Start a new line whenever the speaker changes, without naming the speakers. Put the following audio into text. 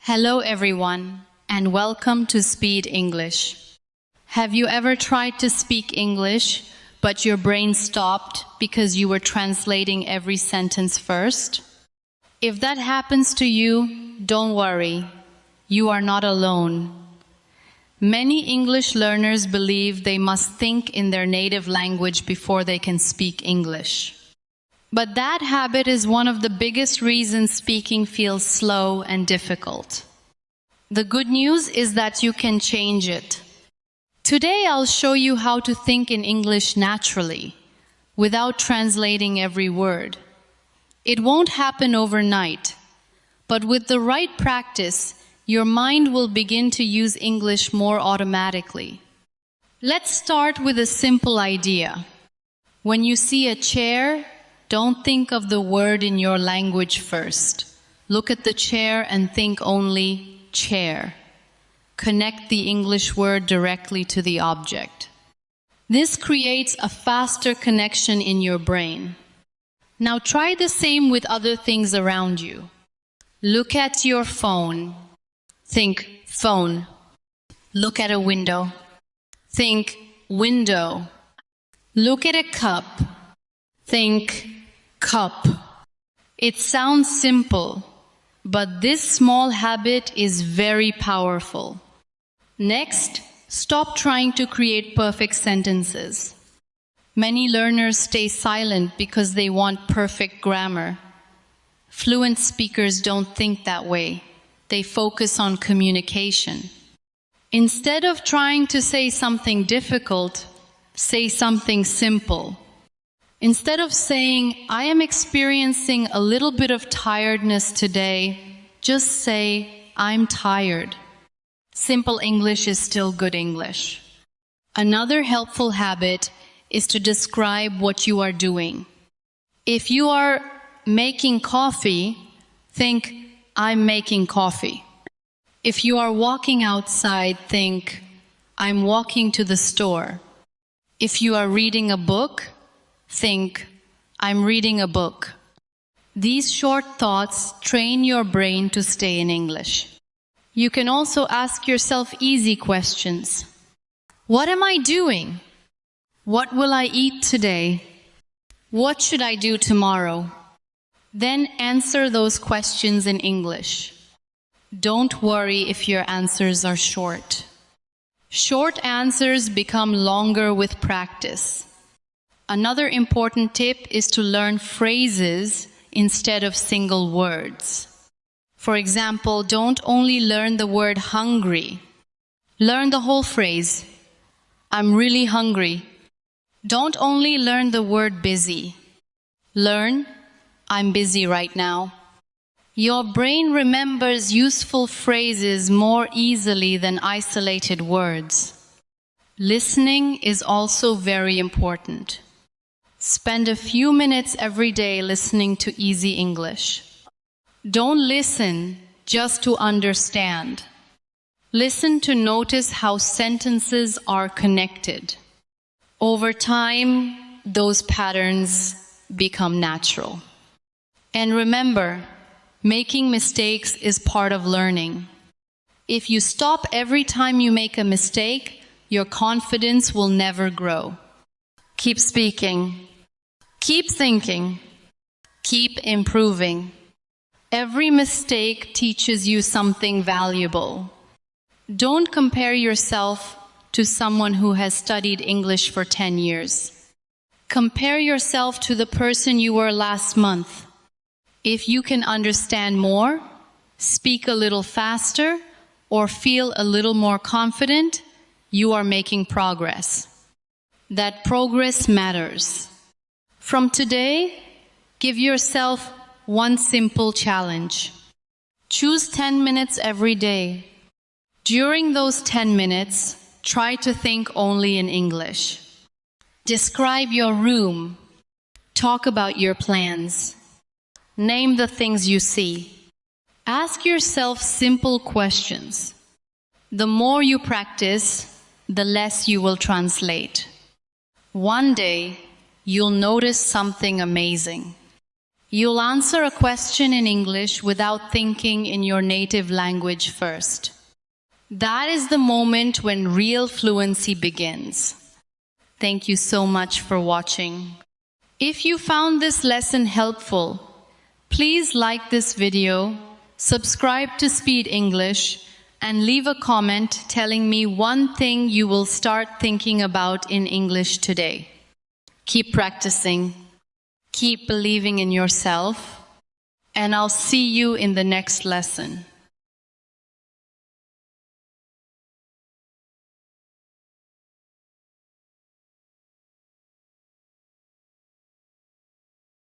Hello everyone, and welcome to Speed English. Have you ever tried to speak English, but your brain stopped because you were translating every sentence first? If that happens to you, don't worry. You are not alone. Many English learners believe they must think in their native language before they can speak English. But that habit is one of the biggest reasons speaking feels slow and difficult. The good news is that you can change it. Today I'll show you how to think in English naturally, without translating every word. It won't happen overnight, but with the right practice, your mind will begin to use English more automatically. Let's start with a simple idea. When you see a chair, don't think of the word in your language first. Look at the chair and think only chair. Connect the English word directly to the object. This creates a faster connection in your brain. Now try the same with other things around you. Look at your phone. Think phone. Look at a window. Think window. Look at a cup. Think cup. It sounds simple, but this small habit is very powerful. Next, stop trying to create perfect sentences. Many learners stay silent because they want perfect grammar. Fluent speakers don't think that way. They focus on communication. Instead of trying to say something difficult, say something simple. Instead of saying, I am experiencing a little bit of tiredness today, just say, I'm tired. Simple English is still good English. Another helpful habit is to describe what you are doing. If you are making coffee, think, I'm making coffee. If you are walking outside, think, I'm walking to the store. If you are reading a book, think, I'm reading a book. These short thoughts train your brain to stay in English. You can also ask yourself easy questions. What am I doing? What will I eat today? What should I do tomorrow? Then answer those questions in English. Don't worry if your answers are short. Short answers become longer with practice. Another important tip is to learn phrases instead of single words. For example, don't only learn the word hungry. Learn the whole phrase. I'm really hungry. Don't only learn the word busy. Learn, I'm busy right now. Your brain remembers useful phrases more easily than isolated words. Listening is also very important. Spend a few minutes every day listening to easy English. Don't listen just to understand. Listen to notice how sentences are connected. Over time, those patterns become natural. And remember, making mistakes is part of learning. If you stop every time you make a mistake, your confidence will never grow. Keep speaking. Keep thinking. Keep improving. Every mistake teaches you something valuable. Don't compare yourself to someone who has studied English for 10 years. Compare yourself to the person you were last month. If you can understand more, speak a little faster, or feel a little more confident, you are making progress. That progress matters. From today, give yourself one simple challenge. Choose 10 minutes every day. During those 10 minutes, try to think only in English. Describe your room. Talk about your plans. Name the things you see. Ask yourself simple questions. The more you practice, the less you will translate. One day, you'll notice something amazing. You'll answer a question in English without thinking in your native language first. That is the moment when real fluency begins. Thank you so much for watching. If you found this lesson helpful, please like this video, subscribe to Speed English, and leave a comment telling me one thing you will start thinking about in English today. Keep practicing, keep believing in yourself, and I'll see you in the next lesson.